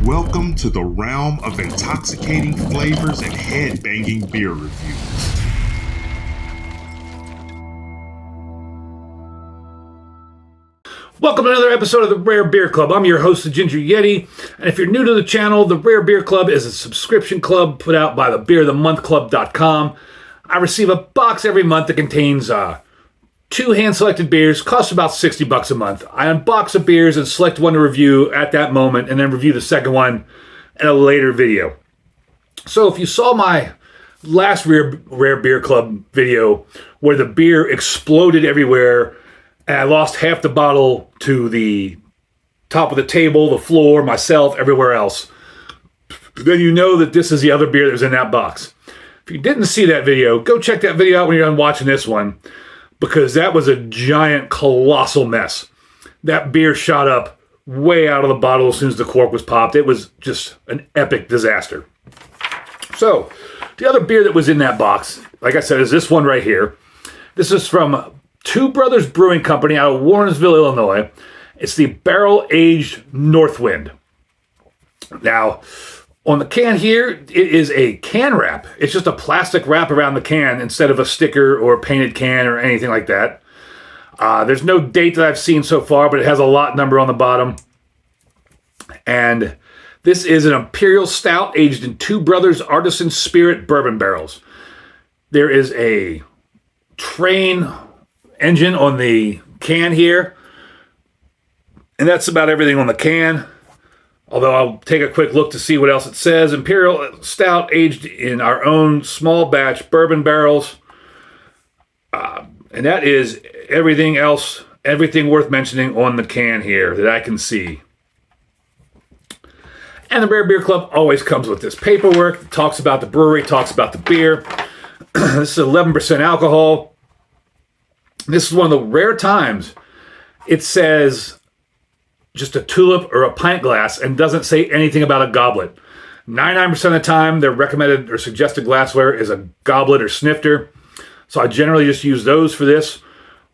Welcome to the realm of intoxicating flavors and head-banging beer reviews. Welcome to another episode of the Rare Beer Club. I'm your host, the Ginger Yeti, and if you're new to the channel, the Rare Beer Club is a subscription club put out by the beerofthemonthclub.com. I receive a box every month that contains two hand-selected beers, costs about $60 a month. I unbox the beers and select one to review at that moment, and then review the second one in a later video. So if you saw my last Rare Beer Club video where the beer exploded everywhere, and I lost half the bottle to the top of the table, the floor, myself, everywhere else, then you know that this is the other beer that was in that box. If you didn't see that video, go check that video out when you're done watching this one, because that was a giant, colossal mess. That beer shot up way out of the bottle as soon as the cork was popped. It was just an epic disaster. So, the other beer that was in that box, like I said, is this one right here. This is from Two Brothers Brewing Company out of Warrenville, Illinois. It's the Barrel Aged Northwind. Now, on the can here, it is a can wrap. It's just a plastic wrap around the can instead of a sticker or a painted can or anything like that. There's no date that I've seen so far, but it has a lot number on the bottom. And this is an Imperial Stout aged in Two Brothers Artisan Spirit Bourbon barrels. There is a train engine on the can here. And that's about everything on the can. Although I'll take a quick look to see what else it says. Imperial Stout aged in our own small batch bourbon barrels. And that is everything else, everything worth mentioning on the can here that I can see. And the Rare Beer Club always comes with this paperwork. It talks about the brewery, talks about the beer. This is 11% alcohol. This is one of the rare times it says just a tulip or a pint glass and doesn't say anything about a goblet. 99% of the time, their recommended or suggested glassware is a goblet or snifter. So I generally just use those for this.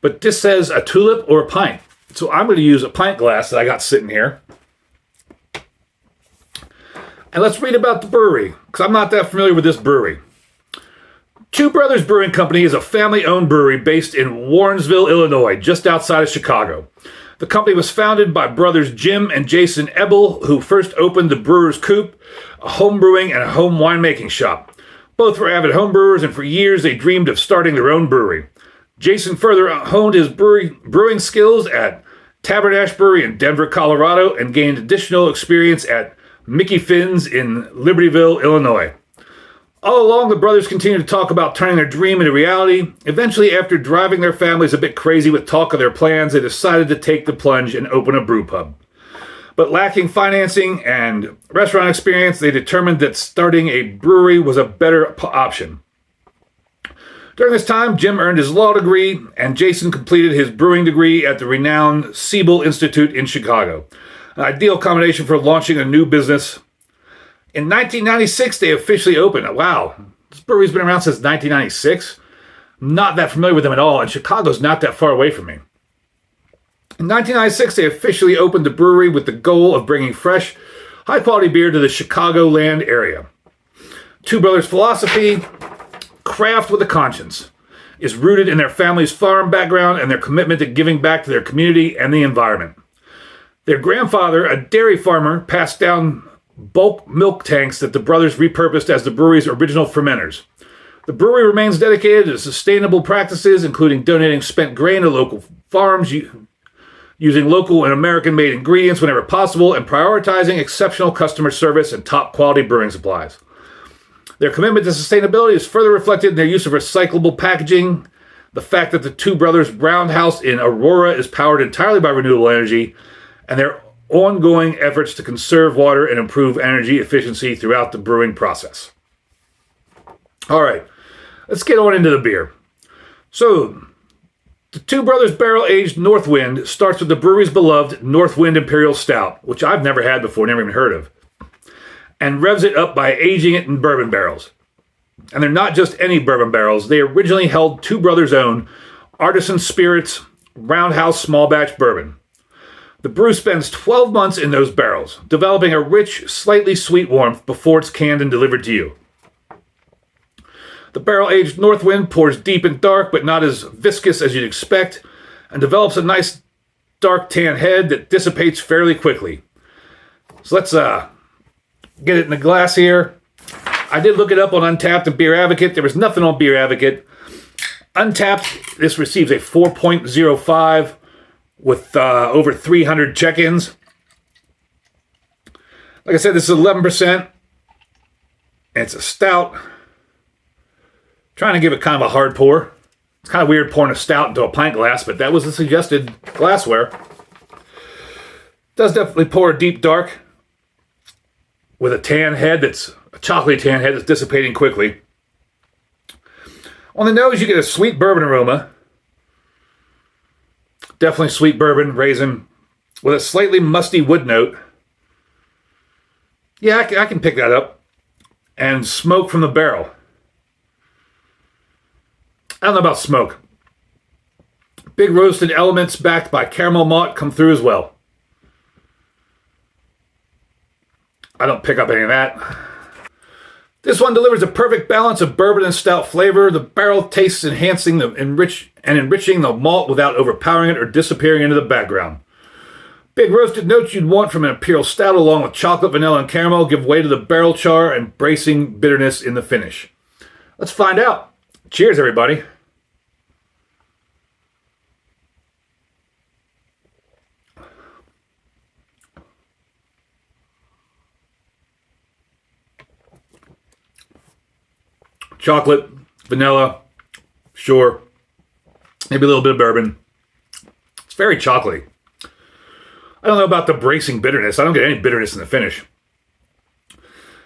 But this says a tulip or a pint. So I'm going to use a pint glass that I got sitting here. And let's read about the brewery, because I'm not that familiar with this brewery. Two Brothers Brewing Company is a family-owned brewery based in Warrenville, Illinois, just outside of Chicago. The company was founded by brothers Jim and Jason Ebel, who first opened the Brewer's Coop, a home brewing and a home winemaking shop. Both were avid homebrewers, and for years they dreamed of starting their own brewery. Jason further honed his brewing skills at Tabernash Brewery in Denver, Colorado, and gained additional experience at Mickey Finn's in Libertyville, Illinois. All along, the brothers continued to talk about turning their dream into reality. Eventually, after driving their families a bit crazy with talk of their plans, they decided to take the plunge and open a brew pub. But lacking financing and restaurant experience, they determined that starting a brewery was a better option. During this time, Jim earned his law degree, and Jason completed his brewing degree at the renowned Siebel Institute in Chicago. An ideal combination for launching a new business. In 1996, they officially opened. Wow, this brewery's been around since 1996. I'm not that familiar with them at all, and Chicago's not that far away from me. In 1996, they officially opened the brewery with the goal of bringing fresh, high-quality beer to the Chicagoland area. Two Brothers' philosophy, craft with a conscience, is rooted in their family's farm background and their commitment to giving back to their community and the environment. Their grandfather, a dairy farmer, passed down bulk milk tanks that the brothers repurposed as the brewery's original fermenters. The brewery remains dedicated to sustainable practices, including donating spent grain to local farms, using local and American-made ingredients whenever possible, and prioritizing exceptional customer service and top-quality brewing supplies. Their commitment to sustainability is further reflected in their use of recyclable packaging, the fact that the Two Brothers Roundhouse in Aurora is powered entirely by renewable energy, and their ongoing efforts to conserve water and improve energy efficiency throughout the brewing process. All right, let's get on into the beer. So, the Two Brothers Barrel Aged Northwind starts with the brewery's beloved Northwind Imperial Stout, which I've never had before, never even heard of, and revs it up by aging it in bourbon barrels. And they're not just any bourbon barrels. They originally held Two Brothers' own Artisan Spirits Roundhouse Small Batch Bourbon. The brew spends 12 months in those barrels, developing a rich, slightly sweet warmth before it's canned and delivered to you. The Barrel Aged Northwind pours deep and dark, but not as viscous as you'd expect, and develops a nice dark tan head that dissipates fairly quickly. So let's get it in the glass here. I did look it up on Untapped and Beer Advocate. There was nothing on Beer Advocate. Untapped, this receives a 4.05 with over 300 check-ins. Like I said, this is 11%. And it's a stout. Trying to give it kind of a hard pour. It's kind of weird pouring a stout into a pint glass, but that was the suggested glassware. Does definitely pour a deep dark with a tan head that's a chocolatey tan head that's dissipating quickly. On the nose, you get a sweet bourbon aroma. Definitely sweet bourbon, raisin, with a slightly musty wood note. Yeah, I can pick that up. And smoke from the barrel. I don't know about smoke. Big roasted elements backed by caramel malt come through as well. I don't pick up any of that. This one delivers a perfect balance of bourbon and stout flavor. The barrel tastes enriching the malt without overpowering it or disappearing into the background. Big roasted notes you'd want from an imperial stout along with chocolate, vanilla, and caramel give way to the barrel char and bracing bitterness in the finish. Let's find out. Cheers, everybody. Chocolate, vanilla, sure. Maybe a little bit of bourbon. It's very chocolatey. I don't know about the bracing bitterness. I don't get any bitterness in the finish.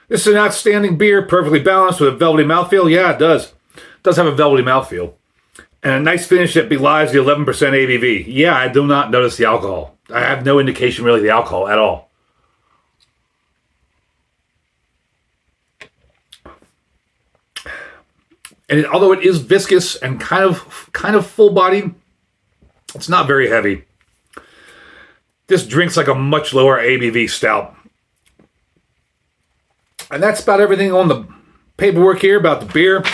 This is an outstanding beer, perfectly balanced with a velvety mouthfeel. Yeah, it does. It does have a velvety mouthfeel. And a nice finish that belies the 11% ABV. Yeah, I do not notice the alcohol. I have no indication really of the alcohol at all. And although it is viscous and kind of full-bodied, it's not very heavy. This drinks like a much lower ABV stout. And that's about everything on the paperwork here about the beer.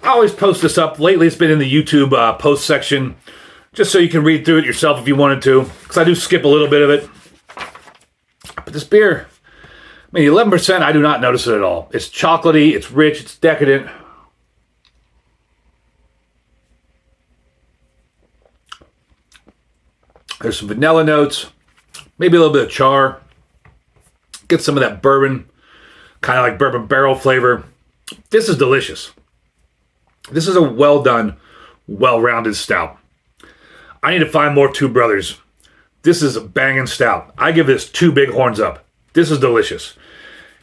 I always post this up. Lately, it's been in the YouTube post section, just so you can read through it yourself if you wanted to, because I do skip a little bit of it. But this beer, I mean, 11%, I do not notice it at all. It's chocolatey, it's rich, it's decadent. There's some vanilla notes, maybe a little bit of char. Get some of that bourbon, kind of like bourbon barrel flavor. This is delicious. This is a well done, well-rounded stout. I need to find more Two Brothers. This is a banging stout. I give this 2 big horns up. This is delicious.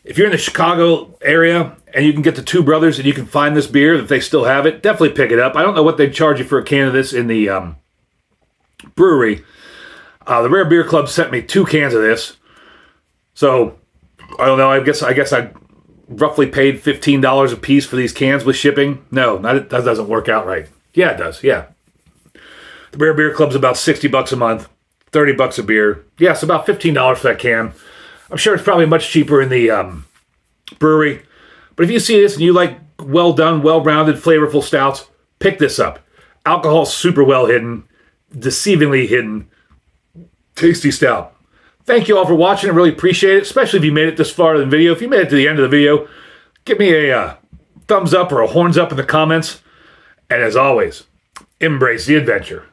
If you're in the Chicago area and you can get the Two Brothers and you can find this beer, if they still have it, definitely pick it up. I don't know what they charge you for a can of this in the brewery. The Rare Beer Club sent me 2 cans of this. So, I don't know, I guess I roughly paid $15 a piece for these cans with shipping. No, that doesn't work out right. Yeah, it does, yeah. The Rare Beer Club's about $60 a month, $30 a beer. Yeah, it's about $15 for that can. I'm sure it's probably much cheaper in the brewery. But if you see this and you like well-done, well-rounded, flavorful stouts, pick this up. Alcohol's super well hidden, deceivingly hidden. Tasty stout. Thank you all for watching. I really appreciate it, especially if you made it this far in the video. If you made it to the end of the video, give me a thumbs up or a horns up in the comments. And as always, embrace the adventure.